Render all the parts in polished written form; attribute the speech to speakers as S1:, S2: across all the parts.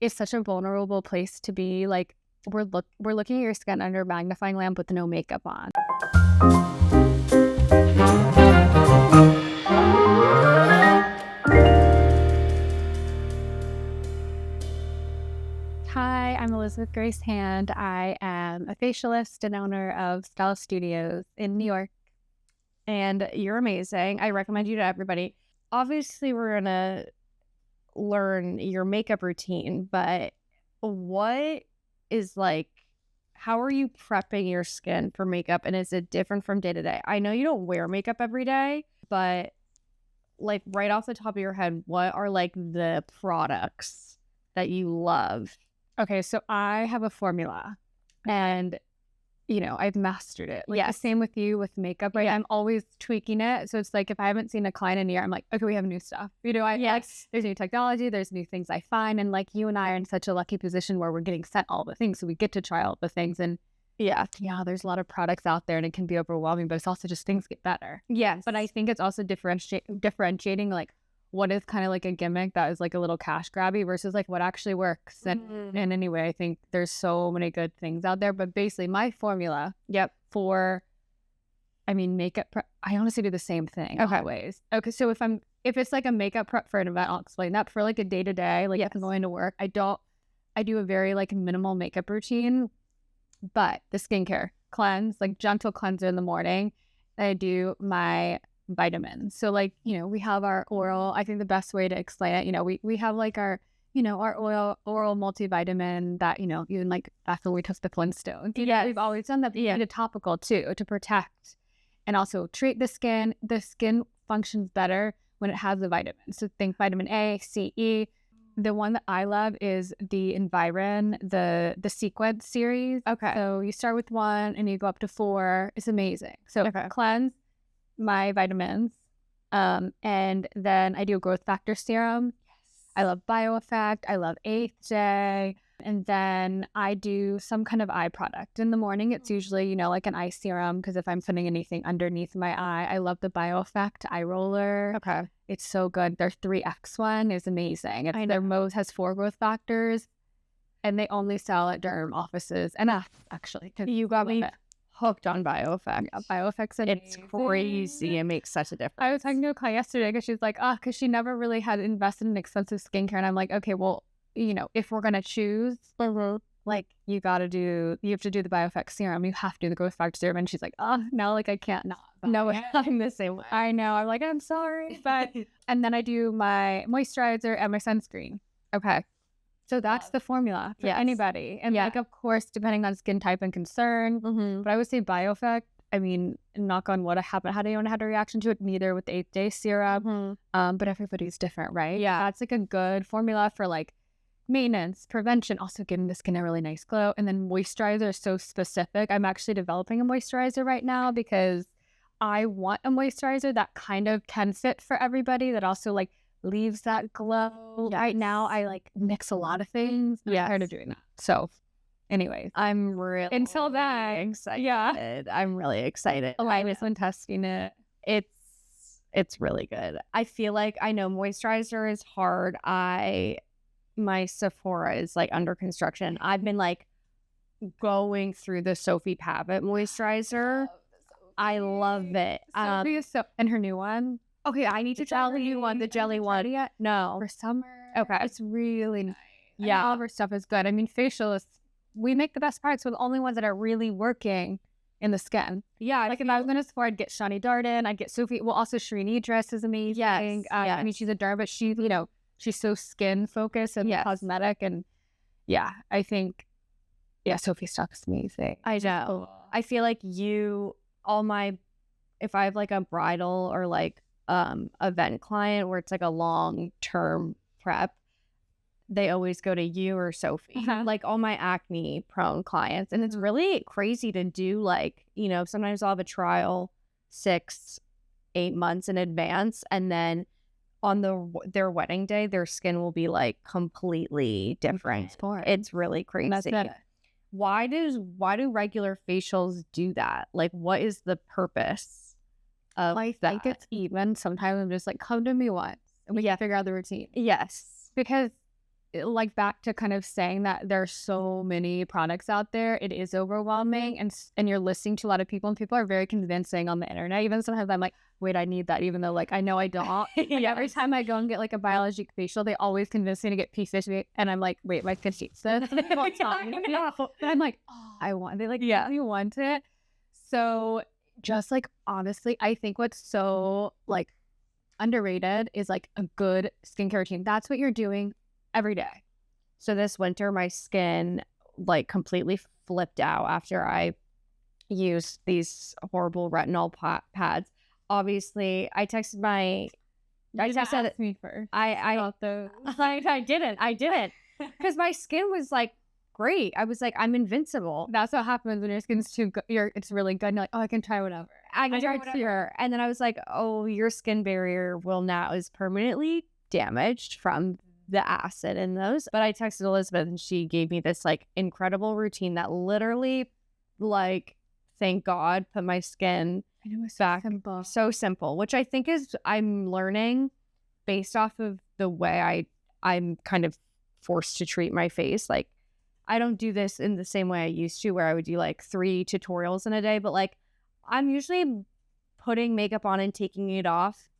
S1: it's such a vulnerable place to be. Like, we're looking at your skin under a magnifying lamp with no makeup on. Hi, I'm Elizabeth Grace Hand. I am a facialist and owner of Stalle Studios in New York. And you're amazing. I recommend you to everybody. Obviously, we're going to learn your makeup routine, but what is like, how are you prepping your skin for makeup, and is it different from day to day? I know you don't wear makeup every day, but like right off the top of your head, what are like the products that you love? Okay, so I have a formula, and I've mastered it. Like the same with you with makeup, right? I'm always tweaking it. So it's like if I haven't seen a client in a year, I'm like, okay, we have new stuff. Like there's new technology, there's new things I find. And like you and I are in such a lucky position where we're getting sent all the things. So we get to try all the things. And yeah, there's a lot of products out there and it can be overwhelming, but it's also just things get better. Yes. But I think it's also differentiating like what is kind of like a gimmick that is like a little cash grabby versus like what actually works. And anyway, I think there's so many good things out there. But basically my formula, for makeup prep, I honestly do the same thing always. Okay, so if it's like a makeup prep for an event, I'll explain that. For like a day-to-day, like if I'm going to work, I do a very like minimal makeup routine, but the skincare cleanse, like gentle cleanser in the morning. I do my vitamins. So like, we have our oral, I think the best way to explain it, we have like our oral multivitamin that, even like back when we took the Flintstones. We've always done that. A topical too, to protect and also treat the skin. The skin functions better when it has the vitamins. So think vitamin A, C, E. The one that I love is the Environ, the Sequence series. Okay. So you start with 1 and you go up to 4. It's amazing. So cleanse, my vitamins, and then I do a growth factor serum. I love BioEffect. I love 8th Day. And then I do some kind of eye product. In the morning, it's usually, like an eye serum, because if I'm putting anything underneath my eye, I love the BioEffect eye roller. Okay. It's so good. Their 3X one is amazing. Their Mohs has 4 growth factors, and they only sell at derm offices. And actually, you got me hooked on BioEffect. Yeah, BioEffect's amazing. It's crazy. It makes such a difference. I was talking to a client yesterday because she's like, because she never really had invested in expensive skincare. And I'm like, okay, well, if we're going to choose, like you have to do the BioEffect serum. You have to do the growth factor serum. And she's like, no, like I can't not. No, I'm the same way. I know. I'm like, I'm sorry. But, and then I do my moisturizer and my sunscreen. Okay. So that's the formula for anybody. And like, of course, depending on skin type and concern. But I would say BioEffect, knock on wood, I haven't had anyone had a reaction to it, neither with the 8th Day serum. But everybody's different, right? Yeah. That's like a good formula for like maintenance, prevention, also giving the skin a really nice glow. And then moisturizer is so specific. I'm actually developing a moisturizer right now because I want a moisturizer that kind of can fit for everybody, that also like leaves that glow. Right now I like mix a lot of things. I'm tired of doing that. So anyways, I'm really excited. Yeah, I'm really excited. I was when testing it. It's really good. I feel like I know moisturizer is hard. My Sephora is like under construction. I've been like going through the Sophie Pavitt moisturizer. I love it. Sophie is and her new one. Okay, I need to try the new one, the jelly one. Yet? No. For summer. Okay. It's really nice. Yeah. All of her stuff is good. Facialists, we make the best products. We're the only ones that are really working in the skin. Yeah. Like if I was going to Sephora, I'd get Shani Darden. I'd get Sophie. Well, also Shireen Idris is amazing. Yes. She's a derm, but she, she's so skin focused and cosmetic. And I think, Sophie's stuff is amazing. I know. I feel like if I have like a bridal or like event client where it's like a long-term prep, they always go to you or Sophie. Like all my acne prone clients. And it's really crazy to do, like, sometimes I'll have a trial 6-8 months in advance, and then on their wedding day, their skin will be like completely different. It's really crazy. Why do regular facials do that? Like, what is the purpose of that? I think it's even. Sometimes I'm just like, come to me once and we can figure out the routine. Yes. Because like back to kind of saying that there's so many products out there, it is overwhelming, and you're listening to a lot of people, and people are very convincing on the internet. Even sometimes I'm like, wait, I need that, even though like I know I don't. Like, every time I go and get like a biologic facial, they always convince me to get P50, and I'm like, wait, my skin hates this. And they won't tell me. And I'm like, oh, I want. They like, yeah, you want it. So just like honestly, I think what's so like underrated is like a good skincare routine. That's what you're doing every day. So this winter, my skin like completely flipped out after I used these horrible retinol pads. Obviously, I texted me first. I didn't because my skin was like great. I was like, I'm invincible. That's what happens when your skin's too good. It's really good. And you're like, oh, I can try whatever. I can try whatever. And then I was like, oh, your skin barrier is permanently damaged from the acid in those. But I texted Elizabeth and she gave me this like incredible routine that literally, like, thank God, put my skin back. So simple, which I think is I'm learning based off of the way I'm kind of forced to treat my face. Like, I don't do this in the same way I used to, where I would do like 3 tutorials in a day, but like I'm usually putting makeup on and taking it off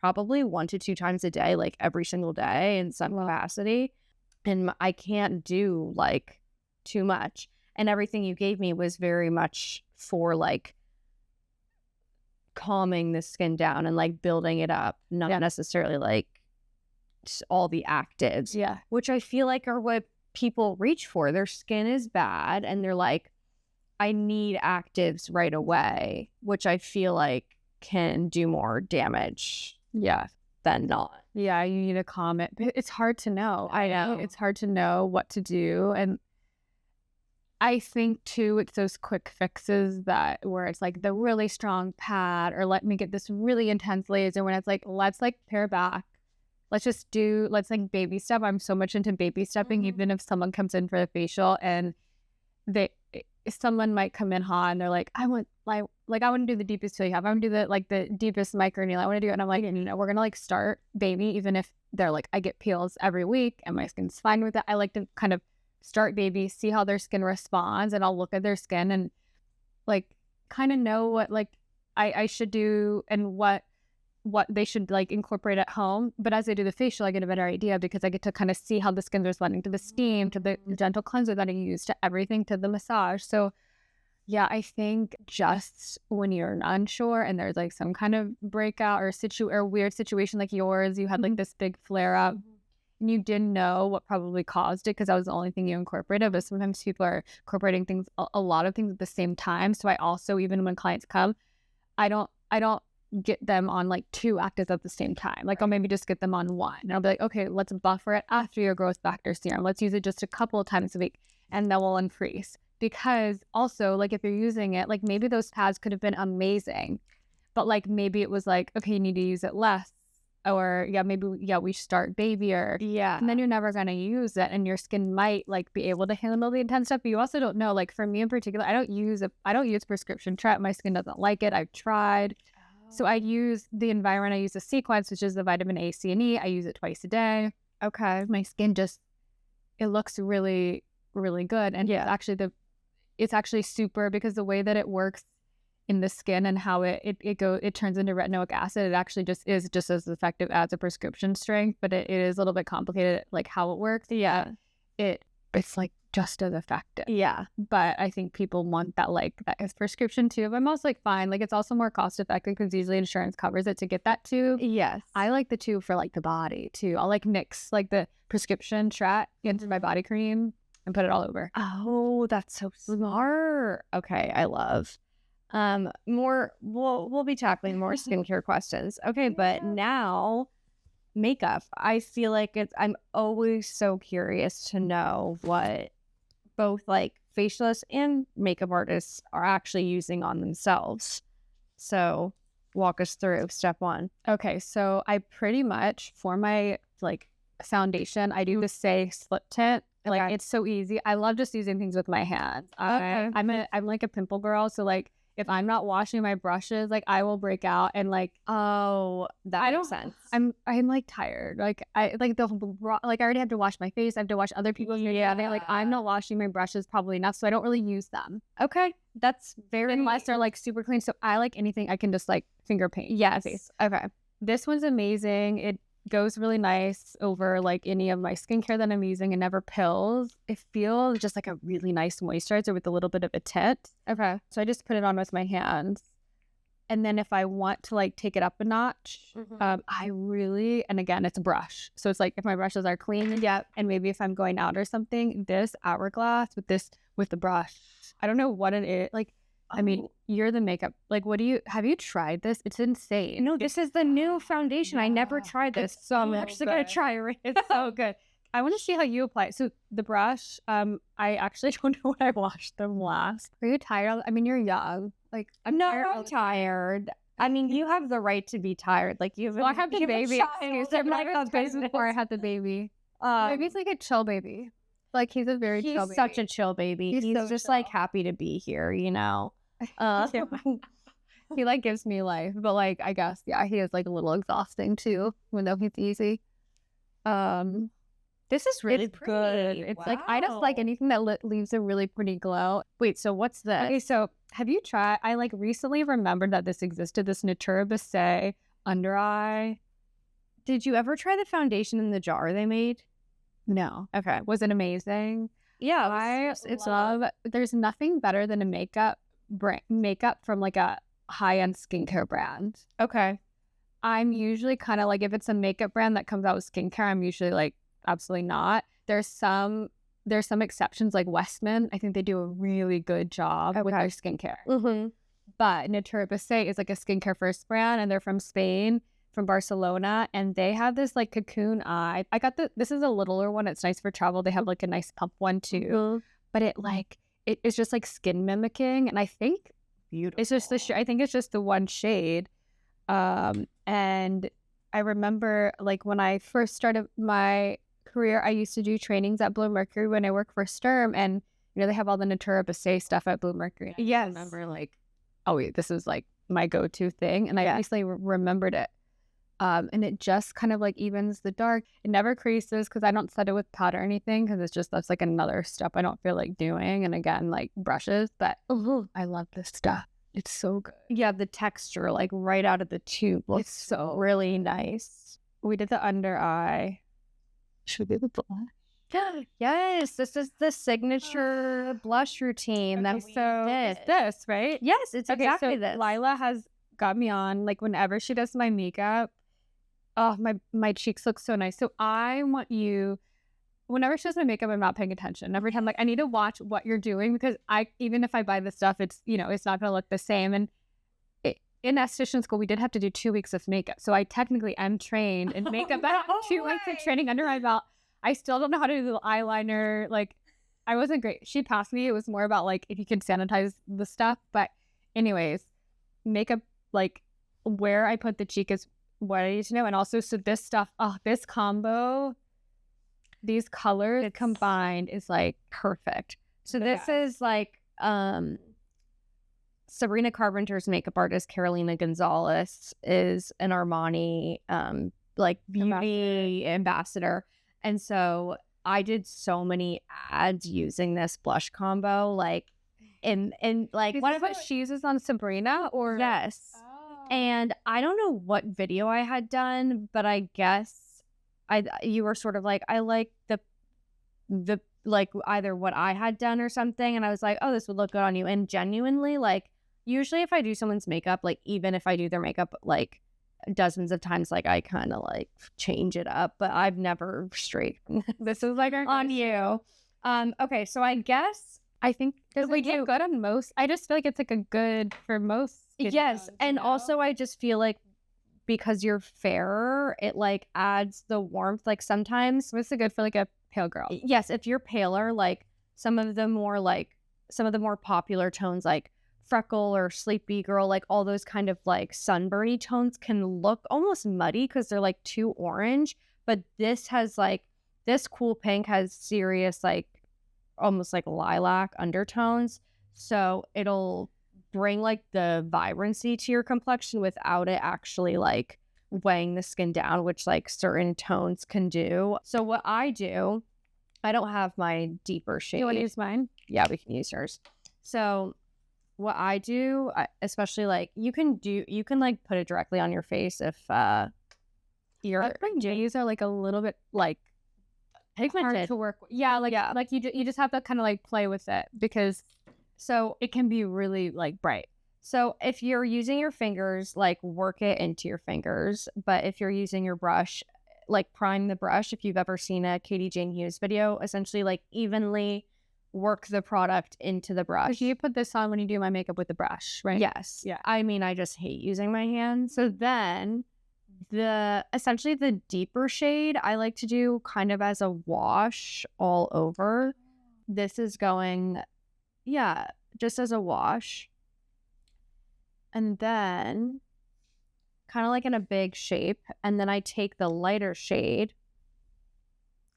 S1: probably 1 to 2 times a day, like every single day in some capacity. And I can't do like too much. And everything you gave me was very much for like calming the skin down and like building it up, not necessarily like all the actives. Yeah. Which I feel like are what people reach for. Their skin is bad and they're like, I need actives right away, which I feel like can do more damage than not. Yeah, you need to calm it. It's hard to know. I know. It's hard to know what to do. And I think too, it's those quick fixes where it's like the really strong pad, or let me get this really intense laser, when it's like, let's like pare back. Let's like baby step. I'm so much into baby stepping, even if someone comes in for the facial and someone might come in hot and they're like, I want to do the deepest feel you have. I want to do the deepest micro needle. I want to do it. And I'm like, we're going to like start baby, even if they're like, I get peels every week and my skin's fine with it. I like to kind of start baby, see how their skin responds, and I'll look at their skin and like kind of know what like I should do and what they should like incorporate at home. But as I do the facial, I get a better idea because I get to kind of see how the skin's responding to the steam, to the gentle cleanser that I use, to everything, to the massage. So yeah, I think just when you're unsure and there's like some kind of breakout or weird situation like yours, you had like this big flare up and you didn't know what probably caused it because that was the only thing you incorporated. But sometimes people are incorporating a lot of things at the same time. So I also, even when clients come, I don't get them on like 2 actives at the same time. Like I'll maybe just get them on 1 and I'll be like, okay, let's buffer it after your growth factor serum. Let's use it just a couple of times a week and then we'll increase. Because also like if you're using it, like maybe those pads could have been amazing, but like maybe it was like, okay, you need to use it less, or we start babier. Yeah. And then you're never going to use it and your skin might like be able to handle the intense stuff. But you also don't know, like for me in particular, I don't use prescription Tret. My skin doesn't like it. I've tried. So I use the environment. I use the sequence, which is the vitamin A, C, and E. I use it twice a day. Okay. My skin it looks really, really good. And it's actually super, because the way that it works in the skin and how it turns into retinoic acid, it actually is just as effective as a prescription strength, but it is a little bit complicated, like how it works. Yeah. It's like just as effective. Yeah. But I think people want that as prescription tube. I'm also like, fine. Like it's also more cost effective because usually insurance covers it to get that tube. Yes. I like the tube for like the body too. I'll like mix like the prescription Tret into my body cream and put it all over. Oh, that's so smart. Okay. I love we'll be tackling more skincare questions. Okay. But now makeup. I feel like I'm always so curious to know what both like facialists and makeup artists are actually using on themselves. So walk us through step 1. Okay, so I pretty much, for my like foundation, I do the Stalle slip tint. Like it's so easy. I love just using things with my hands. I'm like a pimple girl, so like if I'm not washing my brushes, like I will break out and like,
S2: Oh, that makes sense.
S1: I'm like tired. Like I like like I already have to wash my face. I have to wash other people's. Yeah. Like I'm not washing my brushes probably enough, so I don't really use them.
S2: Okay, that's very
S1: Unless they're like super clean. So I like anything I can just like finger paint.
S2: Yes.
S1: Okay. This one's amazing. It goes really nice over like any of my skincare that I'm using. It never pills. It feels just like a really nice moisturizer with a little bit of a tint.
S2: Okay.
S1: So I just put it on with my hands. And then if I want to like take it up a notch, I really, and again, it's a brush. So it's like if my brushes are clean, and maybe if I'm going out or something, this hourglass with the brush, I don't know what it is. Like, I mean, you're the makeup. Like, have you tried this? It's insane.
S2: No, this is the new foundation. I never tried this. So I'm actually going to try it.
S1: It's so good. I want to see how you apply it. So the brush, I actually don't know when I washed them last. Are you tired? I mean, you're young. Like,
S2: I'm tired. I mean, you have the right to be tired. Like,
S1: I have the baby. I'm like a baby before I had the baby. Baby's like a chill baby. Like, he's a very chill baby.
S2: He's such a chill baby. He's so just chill. Like happy to be here, you know.
S1: He like gives me life, but like I guess he is like a little exhausting too, even though he's easy.
S2: This is really
S1: good. It's like I just like anything that leaves a really pretty glow. Wait, so what's this? Okay, so have you tried? I like recently remembered that this existed. This Natura Bissé under eye.
S2: Did you ever try the foundation in the jar they made?
S1: No.
S2: Okay.
S1: Was it amazing?
S2: Yeah,
S1: it's love. There's nothing better than a makeup from like a high-end skincare brand.
S2: Okay.
S1: I'm usually kind of like, if it's a makeup brand that comes out with skincare, I'm usually like, absolutely not. There's some exceptions like Westman. I think they do a really good job with their skincare. But Natura Bissé is like a skincare first brand, and they're from Spain, from Barcelona, and they have this like cocoon eye. I got this is a littler one. It's nice for travel. They have like a nice pump one too, but it's just like skin mimicking, and I think
S2: beautiful.
S1: It's just I think it's just the one shade. And I remember like when I first started my career, I used to do trainings at Blue Mercury when I worked for Sturm, and you know they have all the Natura Bissé stuff at Blue Mercury.
S2: Yes.
S1: I remember like, oh wait, this is like my go-to thing, and I recently remembered it. And it just kind of like evens the dark. It never creases because I don't set it with powder or anything, because that's like another step I don't feel like doing. And again, like brushes, but I love this stuff. It's so good.
S2: Yeah, the texture like right out of the tube looks so really nice.
S1: We did the under eye. Should we do the blush?
S2: Yes, this is the signature blush routine. That's
S1: this, right?
S2: Yes, it's exactly this.
S1: Lila has got me on like whenever she does my makeup. Oh, my cheeks look so nice. So I want you, whenever she does my makeup, I'm not paying attention. Every time, like I need to watch what you're doing, because even if I buy the stuff, it's it's not going to look the same. And in esthetician school, we did have to do 2 weeks of makeup. So I technically am trained in makeup. I have 2 weeks of training under my belt. I still don't know how to do the eyeliner. Like, I wasn't great. She passed me. It was more about like if you could sanitize the stuff. But anyways, makeup, like where I put the cheek is what I need to know. And also, so this stuff, this combo, these colors combined is like perfect.
S2: So this is like Sabrina Carpenter's makeup artist, Carolina Gonzalez, is an Armani like beauty ambassador. And so I did so many ads using this blush combo, like in like
S1: one of what she uses on Sabrina, or
S2: yes. And I don't know what video I had done, but I guess you were sort of like, I like the like either what I had done or something, and I was like, oh, this would look good on you. And genuinely, like usually if I do someone's makeup, like even if I do their makeup like dozens of times, like I kind of like change it up, but I've never straight.
S1: This is like
S2: on you. Okay, so I guess
S1: I think we do good on most. I just feel like it's like a good for most.
S2: Yes, and also I just feel like because you're fairer, it like adds the warmth. Like sometimes
S1: it's good for like a pale girl.
S2: Yes, if you're paler, like some of the more popular tones, like freckle or sleepy girl, like all those kind of like sunburny tones can look almost muddy because they're like too orange. But this has like, this cool pink has serious like almost like lilac undertones, so it'll bring like the vibrancy to your complexion without it actually like weighing the skin down, which like certain tones can do. So what I do, I don't have my deeper shade.
S1: You want to use mine?
S2: Yeah, we can use yours. So what I do, especially like you can like put it directly on your face if your
S1: Jays are like a little bit like
S2: pigmented
S1: hard to work with. Yeah, like you just have to kind of like play with it because
S2: so
S1: it can be really like bright.
S2: So if you're using your fingers, like work it into your fingers. But if you're using your brush, like prime the brush. If you've ever seen a Katie Jane Hughes video, essentially like evenly work the product into the brush.
S1: You put this on when you do my makeup with the brush, right?
S2: Yes.
S1: Yeah.
S2: I mean, I just hate using my hands. So then essentially the deeper shade I like to do kind of as a wash all over. This is going, yeah, just as a wash. And then kind of like in a big shape. And then I take the lighter shade.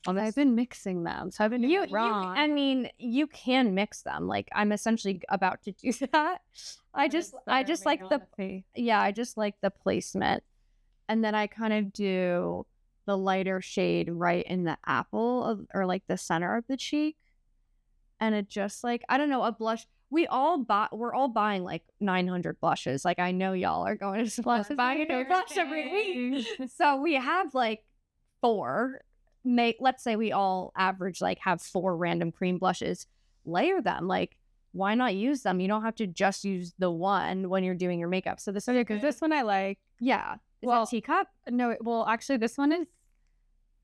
S1: I've been mixing them. So I've been doing it wrong.
S2: I mean, you can mix them. Like I'm essentially about to do that. I just like I just like the placement. And then I kind of do the lighter shade right in the apple or like the center of the cheek. And it just like, I don't know, a blush. We're all buying like 900 blushes. Like I know y'all are going to buying a new blush every week. So we have like 4. Let's say we all average like have 4 random cream blushes. Layer them. Like why not use them? You don't have to just use the one when you're doing your makeup. So
S1: because this one I like.
S2: Yeah. Is that teacup?
S1: No, actually this one is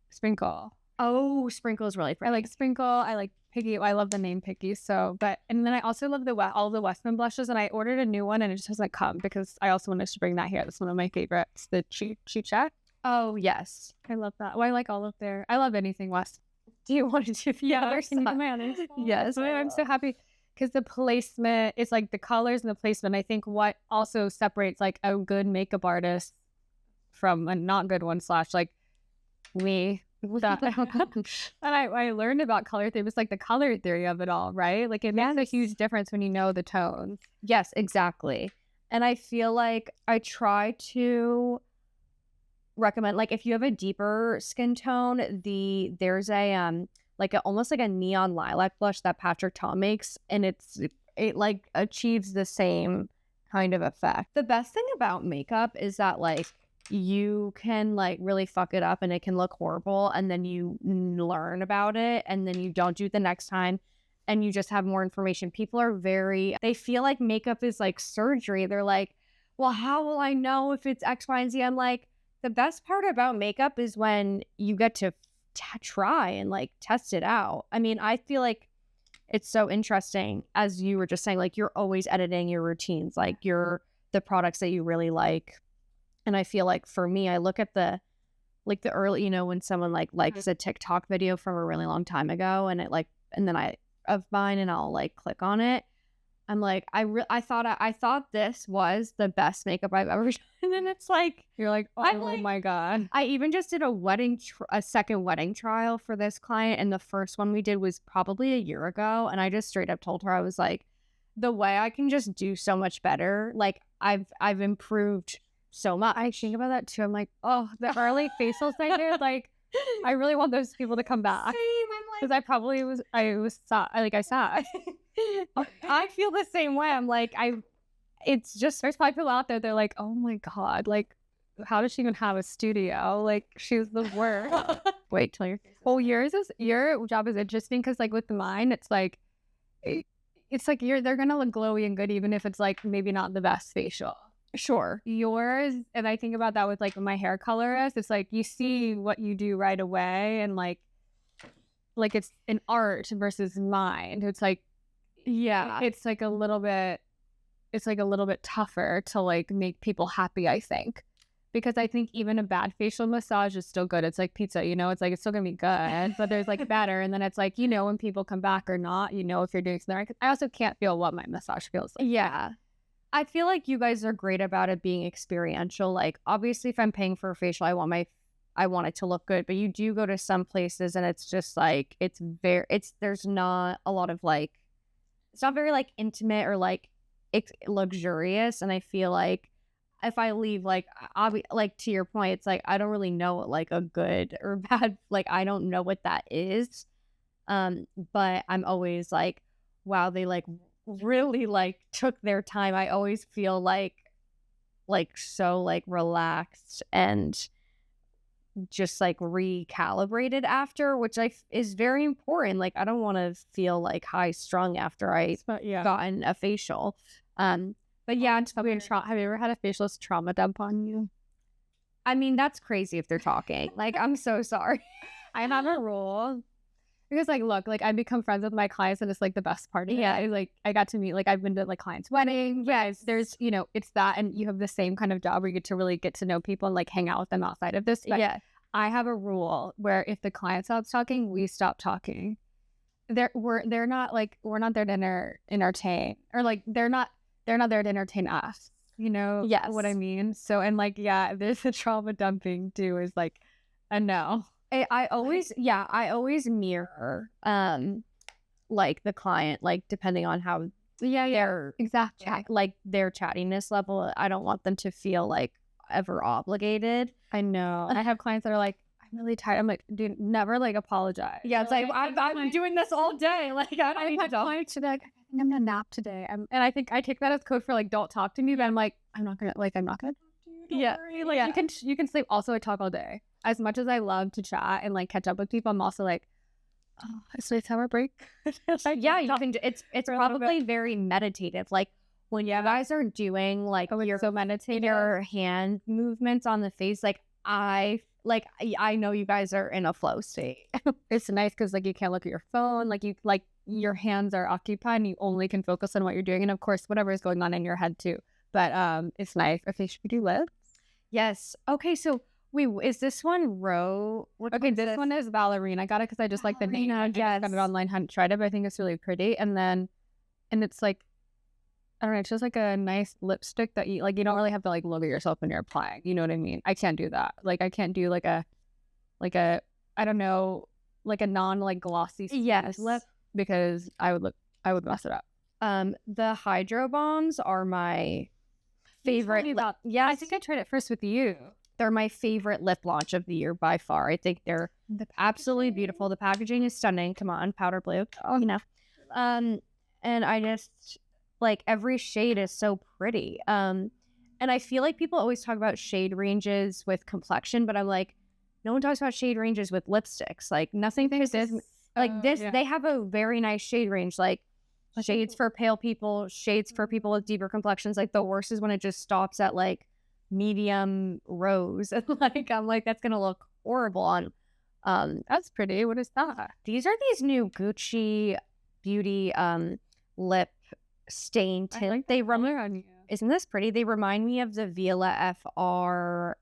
S1: Sprinkle.
S2: Oh, Sprinkle is really pretty.
S1: I like Sprinkle. I like Piggy. I love the name Piggy. And then I also love all the Westman blushes, and I ordered a new one, and it just hasn't come because I also wanted to bring that here. That's one of my favorites, the Cheap Chat.
S2: Oh yes,
S1: I love that. Well, I like all of their. I love anything West.
S2: Do you want to do the other
S1: side? Yes,
S2: I'm
S1: so happy because the placement, it's like the colors and the placement. I think what also separates like a good makeup artist from a not good one / like me. And I learned about color theory. It was like the color theory of it all, right? Like it makes a huge difference when you know the tones.
S2: Yes, exactly. And I feel like I try to recommend, like if you have a deeper skin tone, there's a almost like a neon lilac blush that Patrick Ta makes, and it like achieves the same kind of effect. The best thing about makeup is that like you can like really fuck it up and it can look horrible, and then you learn about it and then you don't do it the next time and you just have more information. People are they feel like makeup is like surgery. They're like, well, how will I know if it's X, Y, and Z? I'm like, the best part about makeup is when you get to try and like test it out. I mean, I feel like it's so interesting, as you were just saying, like you're always editing your routines, like the products that you really like. And I feel like for me, I look at the early, when someone like likes a TikTok video from a really long time ago, and and then of mine, and I'll like click on it. I'm like, I thought this was the best makeup I've ever done. And then it's like,
S1: you're like, oh my God.
S2: I even just did a second wedding trial for this client. And the first one we did was probably a year ago. And I just straight up told her, I was like, the way I can just do so much better. Like I've improved so much.
S1: I think about that too. I'm like, oh, the early facials I did, like, I really want those people to come back. Because I probably I saw.
S2: I feel the same way. I'm like,
S1: it's just, there's probably people out there, they're like, oh my God, like, how does she even have a studio? Like, she's the worst.
S2: Wait till your
S1: your job is interesting because like with mine, it's like they're gonna look glowy and good even if it's like maybe not the best facial.
S2: Sure.
S1: Yours, and I think about that with like my hair colorist, it's like you see what you do right away, and like it's an art versus mine. It's like,
S2: yeah,
S1: it's like a little bit tougher to like make people happy, I think, because I think even a bad facial massage is still good. It's like pizza, it's like it's still gonna be good, but there's like better, and then it's like when people come back or not, if you're doing something right. I also can't feel what my massage feels like.
S2: Yeah. I feel like you guys are great about it being experiential. Like, obviously, if I'm paying for a facial, I want it to look good. But you do go to some places, and it's just like there's not a lot of like, it's not very like intimate, or like luxurious, and I feel like if I leave, like, I'll be like, to your point, it's like I don't really know what like a good or bad, like I don't know what that is. But I'm always like, wow, they like really like took their time. I always feel like so like relaxed and just like recalibrated after, which is very important. Like I don't want to feel like high strung after I gotten a facial. But yeah,
S1: have you ever had a facialist trauma dump on you?
S2: I mean, that's crazy if they're talking. Like, I'm so sorry.
S1: I have a rule. Because, like, look, like, I become friends with my clients, and it's, like, the best part of it. Like, I got to meet, like, I've been to, like, clients' weddings. Yes. There's, you know, it's that, and you have the same kind of job where you get to know people and, like, hang out with them outside of this. But I have a rule where if the client stops talking, we stop talking. We're not there to entertain. Or, like, they're not there to entertain us. You know what I mean? So, and, like, there's a trauma dumping, too, is, like, a no.
S2: I always mirror like the client, like depending on how their
S1: exactly
S2: like their chattiness level. I don't want them to feel like ever obligated.
S1: I know. I have clients that are like, I'm really tired. I'm like, dude, never like apologize.
S2: Yeah, it's like I'm doing this all day. Like I
S1: had clients today. Like, I think I'm gonna nap today. And I think I take that as code for like, don't talk to me. But I'm like, I'm not gonna talk to you. Don't worry. Like you can sleep. Also, I talk all day. As much as I love to chat and like catch up with people, I'm also like, oh, it's my summer break.
S2: Like, you can. It's probably very meditative. Like when you guys are doing like your hand movements on the face, like I know you guys are in a flow state.
S1: It's nice because like you can't look at your phone, like your hands are occupied and you only can focus on what you're doing, and of course whatever is going on in your head too. But it's nice. Okay, should we do lips?
S2: Yes. Okay, so wait, is this one row?
S1: Okay, this one is ballerina. I got it because I just like the name. I got it online, hadn't tried it, but I think it's really pretty. And it's like, I don't know, it's just like a nice lipstick that you don't really have to like look at yourself when you're applying. You know what I mean? I can't do that. Like I can't do like a I don't know, like a non like glossy lip because I would mess it up.
S2: The hydro bombs are my favorite.
S1: I think I tried it first with you.
S2: They're my favorite lip launch of the year by far. I think they're absolutely beautiful. The packaging is stunning. Come on, powder blue. Oh, you know. And I just like every shade is so pretty. And I feel like people always talk about shade ranges with complexion, but I'm like, no one talks about shade ranges with lipsticks. Like nothing is like this. They have a very nice shade range. Like shades for pale people, shades for people with deeper complexions. Like the worst is when it just stops at like medium rose. And like I'm like, that's gonna look horrible on
S1: that's pretty. What is that?
S2: These are these new Gucci Beauty lip stain tint.
S1: Like they remind on you.
S2: Isn't this pretty? They remind me of the Viola FR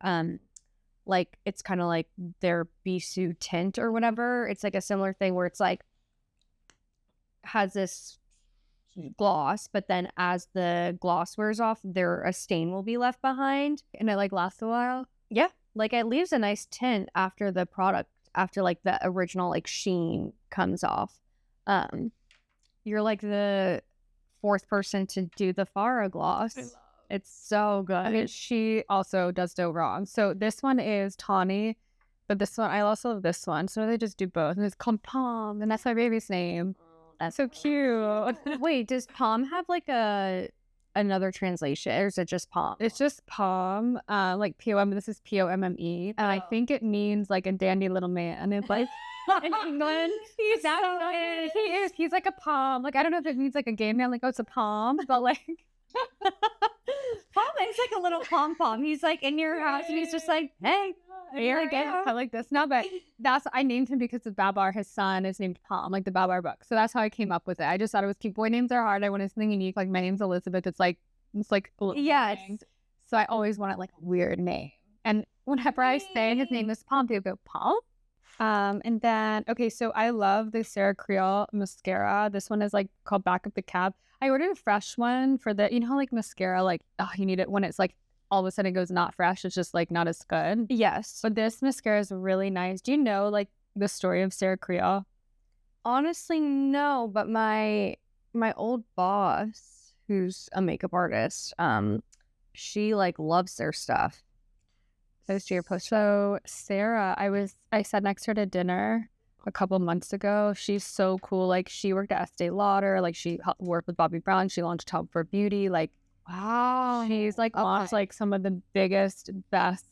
S2: like it's kind of like their Bisou tint or whatever. It's like a similar thing where it's like has this gloss, but then as the gloss wears off, a stain will be left behind,
S1: and it like lasts a while.
S2: Yeah, like it leaves a nice tint after the product, after like the original like sheen comes off. You're like the fourth person to do the Farah gloss. It's so good.
S1: I mean, she also does no wrong. So this one is tawny, but this one I also love this one. So they just do both, and it's called Palm, and that's my baby's name. That's so cute.
S2: Wait, does Palm have like another translation, or is it just Palm?
S1: It's just Palm, like P-O-M. This is P-O-M-M-E, and I think it means like a dandy little man. It's like in England, he's like a palm. Like I don't know if it means like a gay man, like it's a palm, but like
S2: Palm is like a little pom-pom. He's like in your house and he's just like, hey,
S1: here I go. I like this. No, but I named him because of Babar. His son is named Palm, like the Babar book. So that's how I came up with it. I just thought it was cute. Boy names are hard. I wanted something unique. Like my name's Elizabeth. It's like so I always wanted like a weird name. And whenever I say his name is Palm, people go, Palm? And then, okay, so I love the Sarah Creole mascara. This one is like called Back of the Cab. I ordered a fresh one for the, you know how like mascara, like, oh, you need it when it's like all of a sudden it goes not fresh. It's just like not as good.
S2: Yes.
S1: But this mascara is really nice. Do you know like the story of Sarah Creole?
S2: Honestly, no, but my old boss, who's a makeup artist. She like loves their stuff. Those to your post.
S1: So Sarah, I sat next to her to dinner a couple months ago. She's so cool. Like she worked at Estee Lauder. Like she worked with Bobbi Brown. She launched Hub for Beauty. Like
S2: Wow.
S1: she's like launched like some of the biggest, best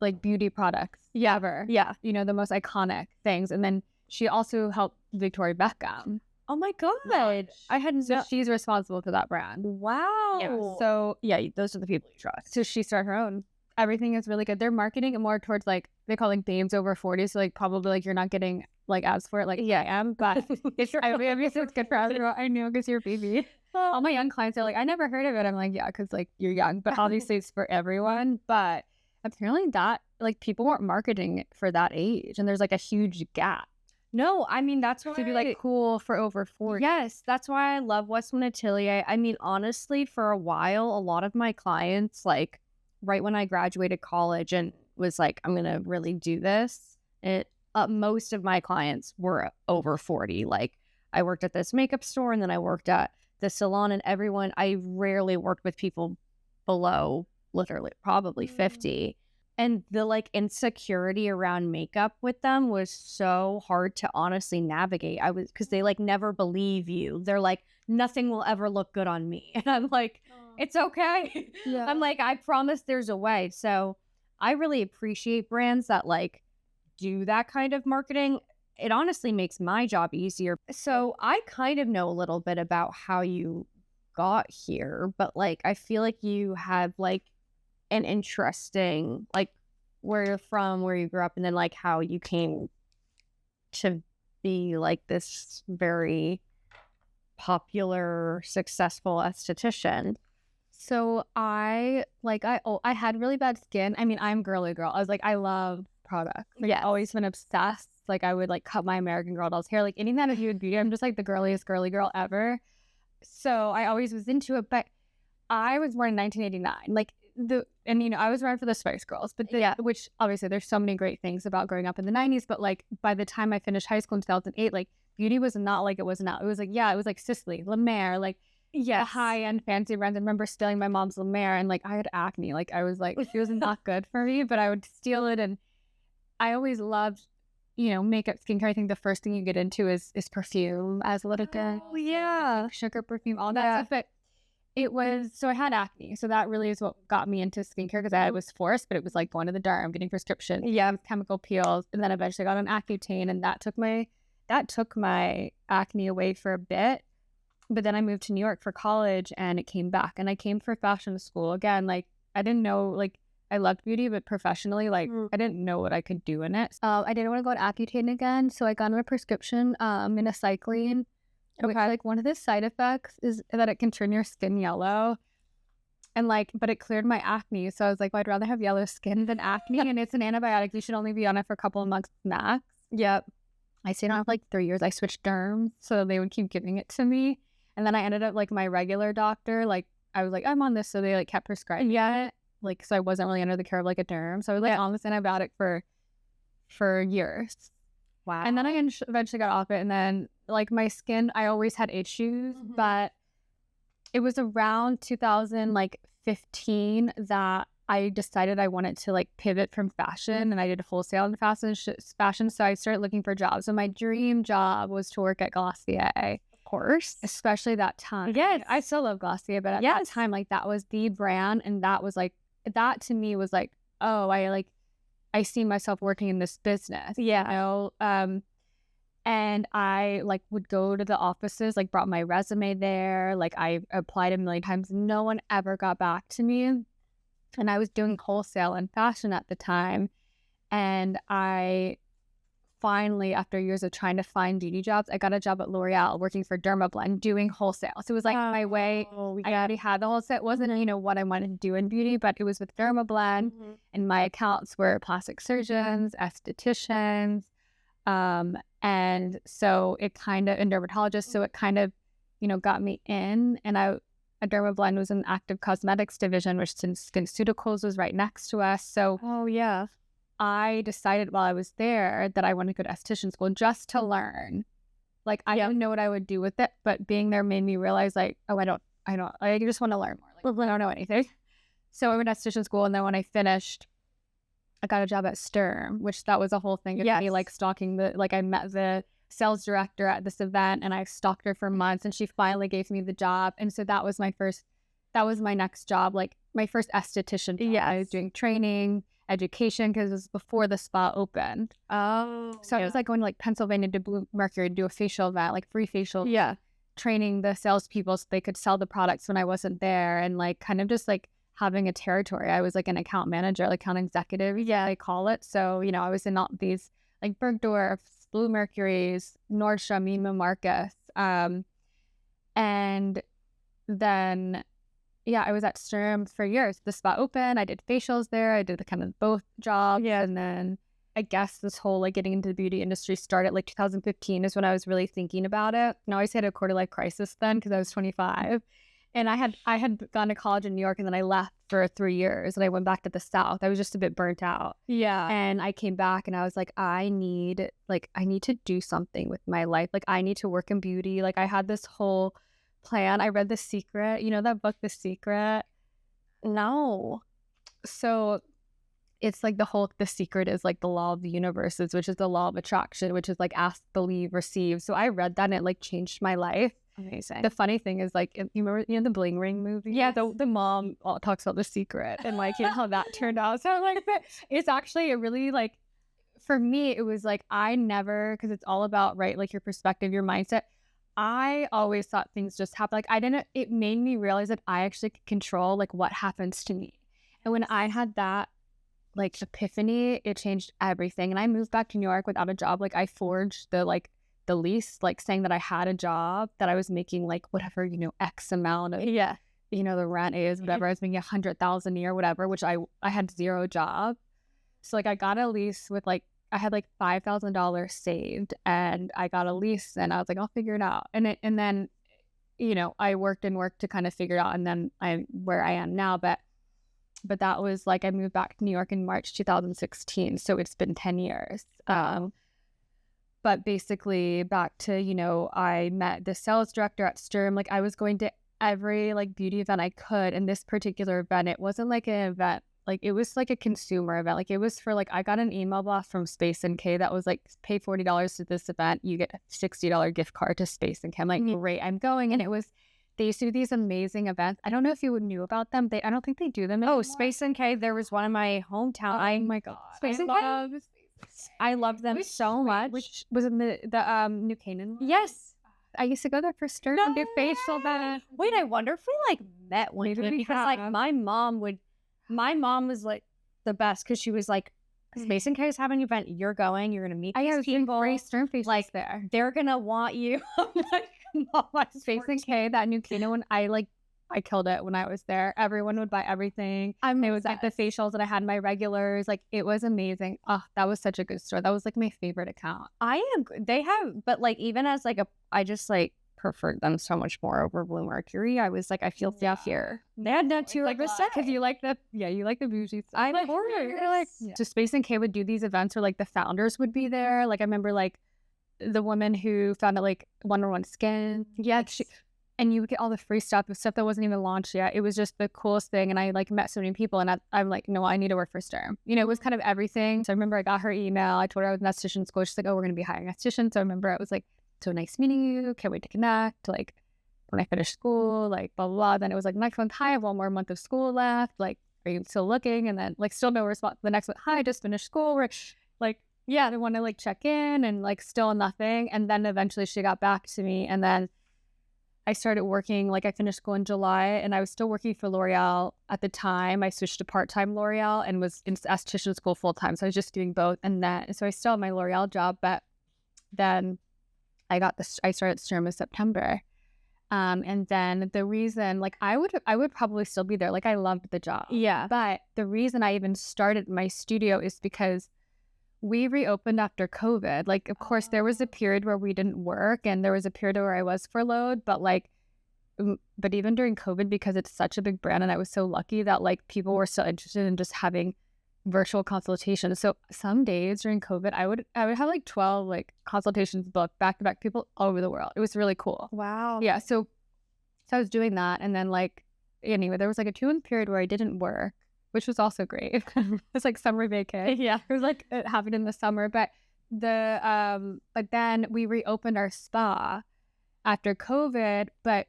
S1: like beauty products ever.
S2: Yeah.
S1: You know, the most iconic things. And then she also helped Victoria Beckham.
S2: Oh my God. I hadn't
S1: So she's responsible for that brand.
S2: Wow.
S1: Yeah. So
S2: yeah, those are the people you trust.
S1: so she started her own. Everything is really good. They're marketing it more towards like they call like babes over 40. So like probably like you're not getting like ads for it like I am, but it's obviously it's good for everyone. I know because you're a baby. All my young clients are like, I never heard of it. I'm like, yeah, because like you're young, but obviously it's for everyone. But apparently that like people weren't marketing it for that age, and there's like a huge gap.
S2: No, I mean, that's why
S1: To be like cool for over 40.
S2: Yes, that's why I love Westman Atelier. I mean, honestly, for a while, a lot of my clients, like right when I graduated college and was like, I'm going to really do this, most of my clients were over 40. Like I worked at this makeup store and then I worked at the salon, and I rarely worked with people below literally probably 50. And the like insecurity around makeup with them was so hard to honestly navigate. Because they like never believe you. They're like, nothing will ever look good on me. And I'm like, it's okay.
S1: Yeah.
S2: I'm like, I promise there's a way. So I really appreciate brands that like do that kind of marketing. It honestly makes my job easier. So I kind of know a little bit about how you got here, but like, I feel like you have like an interesting, like where you're from, where you grew up, and then like how you came to be like this very popular, successful esthetician.
S1: So I had really bad skin. I mean, I'm girly girl. I was like, I love products. Like,
S2: Yes.
S1: I've always been obsessed. Like I would like cut my American Girl dolls hair. Like anything that has to do with beauty, I'm just like the girliest girly girl ever. So I always was into it. But I was born in 1989. Like I was around for the Spice Girls, but which obviously there's so many great things about growing up in the 90s. But like by the time I finished high school in 2008, like beauty was not like it was now. It was like, it was like Sisley, La Mer, like the high-end fancy brands. I remember stealing my mom's La Mer, and like I had acne. Like I was like, she was not good for me, but I would steal it. And I always loved, makeup, skincare. I think the first thing you get into is perfume as a little girl.
S2: Oh yeah.
S1: Sugar perfume, all that stuff. But it was, so I had acne. So that really is what got me into skincare, because I was forced, but it was like going to the derm, getting prescription, chemical peels. And then eventually got on Accutane, and that took my acne away for a bit. But then I moved to New York for college, and it came back. And I came for fashion school. Again, like I didn't know, like I loved beauty, but professionally, like I didn't know what I could do in it. I didn't want to go on Accutane again. So I got on a prescription, minocycline. Which, like, one of the side effects is that it can turn your skin yellow. And like, but it cleared my acne. So I was like, well, I'd rather have yellow skin than acne. And it's an antibiotic. You should only be on it for a couple of months max.
S2: Yep.
S1: I stayed on it for like 3 years. I switched derms, so they would keep giving it to me. And then I ended up like my regular doctor. Like I was like, I'm on this. So they like kept prescribing it. Like, so I wasn't really under the care of like a derm. So I was like on this antibiotic for years.
S2: Wow.
S1: And then I eventually got off it. And then like my skin, I always had issues, but it was around 2015 that I decided I wanted to like pivot from fashion, and I did wholesale and fashion. So I started looking for jobs. So my dream job was to work at Glossier.
S2: Of course.
S1: Especially that time.
S2: Yes.
S1: I still love Glossier, but at that time, like that was the brand. And that was like, that to me was like, oh, I see myself working in this business.
S2: Yeah.
S1: And I like would go to the offices, like brought my resume there. Like I applied a million times. No one ever got back to me. And I was doing wholesale and fashion at the time. And I finally, after years of trying to find beauty jobs, I got a job at L'Oreal working for Dermablend doing wholesale. So it was like my way. I already had the wholesale. It wasn't, what I wanted to do in beauty, but it was with Dermablend. And my accounts were plastic surgeons, estheticians, and so it kind of, and dermatologists. So it kind of, got me in. And a Dermablend was an active cosmetics division, which SkinCeuticals was right next to us. So I decided while I was there that I wanted to go to esthetician school just to learn. Like I didn't know what I would do with it, but being there made me realize like, oh, I don't I just want to learn more. Like, I don't know anything. So I went to esthetician school, and then when I finished, I got a job at Sturm, which that was a whole thing. Yes. Me like stalking I met the sales director at this event, and I stalked her for months, and she finally gave me the job. And so that was my next job, like my first esthetician job. Yeah, I was doing training, education, because it was before the spa opened. Oh. So I was like going to like Pennsylvania to Blue Mercury to do a facial event, like free facial. Yeah. Training the salespeople so they could sell the products when I wasn't there, and like kind of just like having a territory. I was like an account manager, like account executive, they call it. So, I was in all these like Bergdorf's, Blue Mercury's, Nordstrom, Neiman Marcus. And then, I was at Sturm for years. The spa opened. I did facials there. I did the kind of both jobs. Yeah. And then I guess this whole like getting into the beauty industry started like 2015 is when I was really thinking about it. And I always had a quarter life crisis then because I was 25. And I had gone to college in New York, and then I left for 3 years, and I went back to the South. I was just a bit burnt out. Yeah. And I came back, and I was like, I need to do something with my life. Like, I need to work in beauty. Like, I had this whole plan. I read The Secret. You know that book, The Secret? No. So it's like The Secret is like the law of the universes, which is the law of attraction, which is like ask, believe, receive. So I read that, and it like changed my life. Amazing. The funny thing is, like, you remember, the Bling Ring movie? Yeah, the mom talks about The Secret and like how that turned out. So like, it's actually a really like, for me, it was like because it's all about like your perspective, your mindset. I always thought things just happen. Like it made me realize that I actually could control like what happens to me. And when I had that like epiphany, it changed everything. And I moved back to New York without a job. Like I forged the lease, like saying that I had a job, that I was making like whatever, X amount of, the rent is, whatever. I was making $100,000 a year, whatever, which I had zero job. So like I got a lease with I had like $5,000 saved, and I got a lease, and I was like, I'll figure it out. And then, I worked to kind of figure it out. And then I'm where I am now. But that was like, I moved back to New York in March 2016. So it's been 10 years. But basically back to, I met the sales director at Sturm. Like I was going to every like beauty event I could. And this particular event, it wasn't like an event. Like it was like a consumer event. Like it was for I got an email blast from Space NK that was like, pay $40 to this event. You get a $60 gift card to Space NK. I'm like, great, I'm going. And they used to do these amazing events. I don't know if you knew about them. I don't think they do them anymore. Oh, Space NK. There was one in my hometown. Oh my God. Space NK? I loved them so much. Which was in the New Canaan one? Yes. I used to go there for Sturm and do facial then. Wait, I wonder if we met one day, because my mom was like the best, because she was like, Space NK is having an event, you're going, you're gonna meet these people. Great Sturm facials there. They're gonna want you. I'm like, Mom, Space NK, that New Canaan one, I killed it when I was there. Everyone would buy everything. It was like the facials that I had, my regulars. Like it was amazing. Oh, that was such a good store. That was like my favorite account. They have, but like even as like I just like preferred them so much more over Blue Mercury. I was like, I feel safe here. They had that too, like because you like the bougie stuff. I'm like, so Space NK would do these events where like the founders would be there. Like I remember like the woman who founded like One Skin. Yeah, and you would get all the free stuff that wasn't even launched yet. It was just the coolest thing. And I like met so many people, and I'm like, no, I need to work for Sturm. It was kind of everything. So I remember I got her email. I told her I was an esthetician school. She's like, oh, we're going to be hiring estheticians. So I remember I was like, so nice meeting you. Can't wait to connect. Like when I finish school, like blah, blah, blah. Then it was like next month, hi, I have one more month of school left. Like, are you still looking? And then like still no response. The next one, hi, I just finished school. We're like, yeah, they want to like check in, and like still nothing. And then eventually she got back to me, and then I started working, like I finished school in July, and I was still working for L'Oreal at the time. I switched to part-time L'Oreal and was in esthetician school full-time. So I was just doing both. So I still have my L'Oreal job, but then I started Sturm in September. And then the reason, like I would probably still be there. Like I loved the job. Yeah. But the reason I even started my studio is because we reopened after COVID. Like, of course, there was a period where we didn't work, and there was a period where I was furloughed. But even during COVID, because it's such a big brand, and I was so lucky that like people were so interested in just having virtual consultations. So some days during COVID, I would have like 12 like consultations booked back to back, people all over the world. It was really cool. Wow. Yeah. So So I was doing that. And then like, anyway, there was like a 2-month period where I didn't work, which was also great. It was like summer vacay.
S2: Yeah.
S1: It was like it happened in the summer, but then we reopened our spa after COVID, but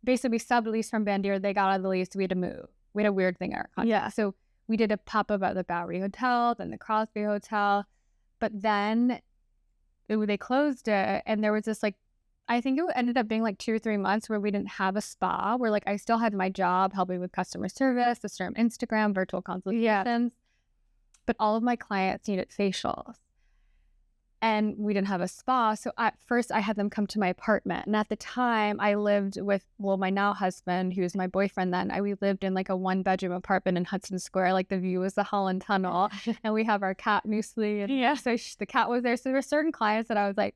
S1: basically we subleased from Bandier. They got out of the lease. We had to move. We had a weird thing in our contract.
S2: Yeah.
S1: So we did a pop-up at the Bowery Hotel, then the Crosby Hotel, but then they closed it, and there was this like, I think it ended up being like 2 or 3 months where we didn't have a spa, where like I still had my job helping with customer service, the Sturm Instagram, virtual consultations, but all of my clients needed facials. And we didn't have a spa. So at first I had them come to my apartment. And at the time I lived with, my now husband, who was my boyfriend then, we lived in like a 1-bedroom apartment in Hudson Square. Like the view was the Holland Tunnel. And we have our cat Muesli. And so the cat was there. So there were certain clients that I was like,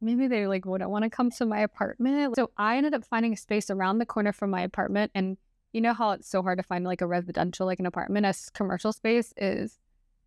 S1: maybe they like wouldn't want to come to my apartment. So I ended up finding a space around the corner from my apartment. And you know how it's so hard to find like a residential, like an apartment, a commercial space is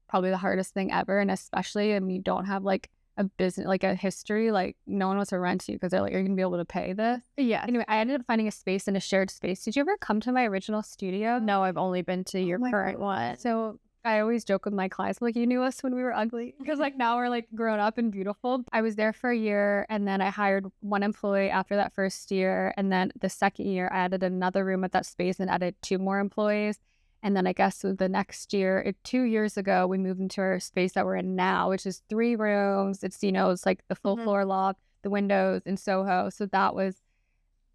S1: probably the hardest thing ever. And especially when you don't have like a business, like a history, like no one wants to rent you because they're like, you're gonna be able to pay this.
S2: Yeah.
S1: Anyway, I ended up finding a space in a shared space. Did you ever come to my original studio?
S2: No, I've only been to your current one.
S1: So I always joke with my clients, like, you knew us when we were ugly, because like now we're like grown up and beautiful. I was there for a year, and then I hired 1 employee after that first year, and then the second year I added another room at that space and added 2 more employees. And then I guess the next year, 2 years ago, we moved into our space that we're in now, which is 3 rooms. It's, it's like the full floor log, the windows in Soho. So that was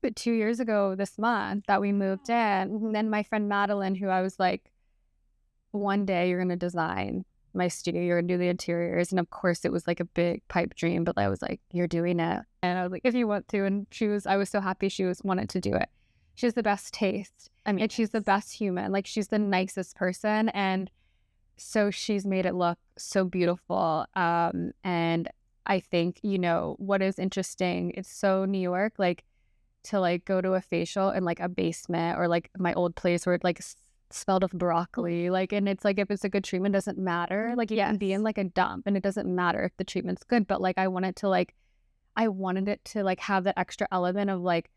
S1: 2 years ago this month that we moved in. And then my friend Madeline, who I was like, one day you're going to design my studio, you're going to do the interiors. And of course it was like a big pipe dream, but I was like, you're doing it. And I was like, if you want to. And I was so happy she wanted to do it. She has the best taste. I mean, she's the best human. Like, she's the nicest person. And so she's made it look so beautiful. And I think, what is interesting, it's so New York, like to like go to a facial in like a basement, or like my old place where it like smelled of broccoli. Like, and it's like, if it's a good treatment, it doesn't matter. Like you can be in like a dump and it doesn't matter if the treatment's good. But like, I wanted it to like have that extra element of like,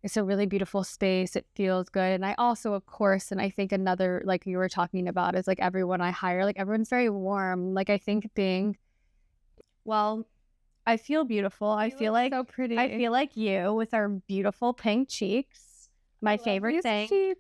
S1: it's a really beautiful space. It feels good. And I also, of course, and I think another, like you were talking about, is like everyone I hire, like everyone's very warm. Like I think
S2: I feel beautiful. I feel like
S1: so pretty.
S2: I feel like you with our beautiful pink cheeks. My favorite thing.
S1: Cheeks.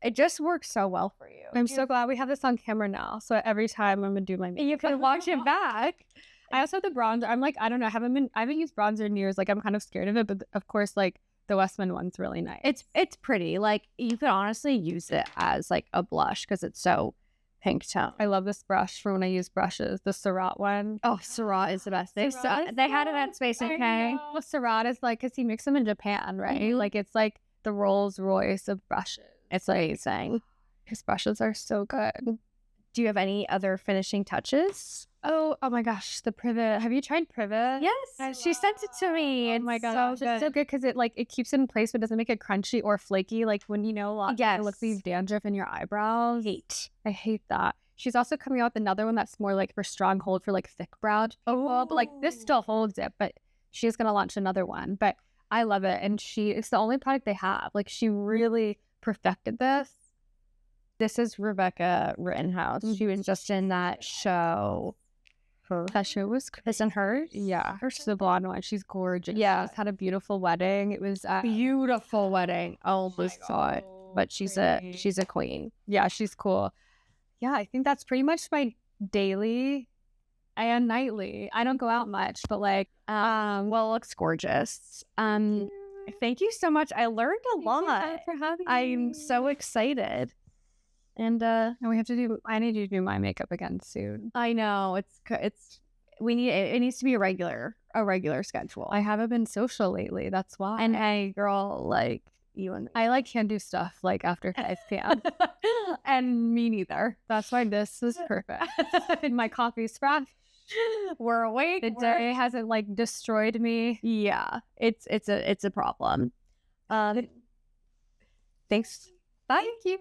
S2: It just works so well for you.
S1: I'm so glad we have this on camera now. So every time I'm gonna do my makeup,
S2: you can watch it back.
S1: I also have the bronzer. I'm like, I don't know. I haven't used bronzer in years. Like I'm kind of scared of it, but of course, like the Westman one's really nice.
S2: It's pretty. Like you could honestly use it as like a blush because it's so pink tone.
S1: I love this brush for when I use brushes. The Surratt one.
S2: Oh, Surratt is the best. They had it at Space NK.
S1: Surratt is like, because he makes them in Japan, right? Mm-hmm. Like it's like the Rolls Royce of brushes.
S2: It's amazing.
S1: His brushes are so good.
S2: Do you have any other finishing touches?
S1: Oh my gosh, the Privet. Have you tried Privet?
S2: Yes. She sent it to me.
S1: Oh my gosh, it's so good because it keeps it in place but doesn't make it crunchy or flaky. Like when it looks these dandruff in your eyebrows. I hate that. She's also coming out with another one that's more like for stronghold for like thick browed. But like this still holds it, but she's gonna launch another one. But I love it, and it's the only product they have. Like she really perfected this.
S2: This is Rebecca Rittenhouse. Mm-hmm. She was just in that show.
S1: That show was
S2: Isn't hers?
S1: Yeah, she's the blonde one. She's gorgeous.
S2: Yeah,
S1: she's had a beautiful wedding. It was
S2: beautiful wedding. I almost saw it, but she's a queen.
S1: Yeah, she's cool. Yeah, I think that's pretty much my daily and nightly. I don't go out much, but like,
S2: it looks gorgeous. Thank you so much. I learned a lot.
S1: For having me.
S2: I'm so excited. And
S1: we have to do. I need you to do my makeup again soon.
S2: I know it needs to be a regular schedule.
S1: I haven't been social lately. That's why.
S2: And hey, girl, like you and me.
S1: I like can't do stuff like after 5 p.m.
S2: And me neither.
S1: That's why this is perfect. And my coffee's fresh.
S2: We're awake.
S1: The day hasn't like destroyed me.
S2: Yeah, it's a problem.
S1: Thanks.
S2: Thank you.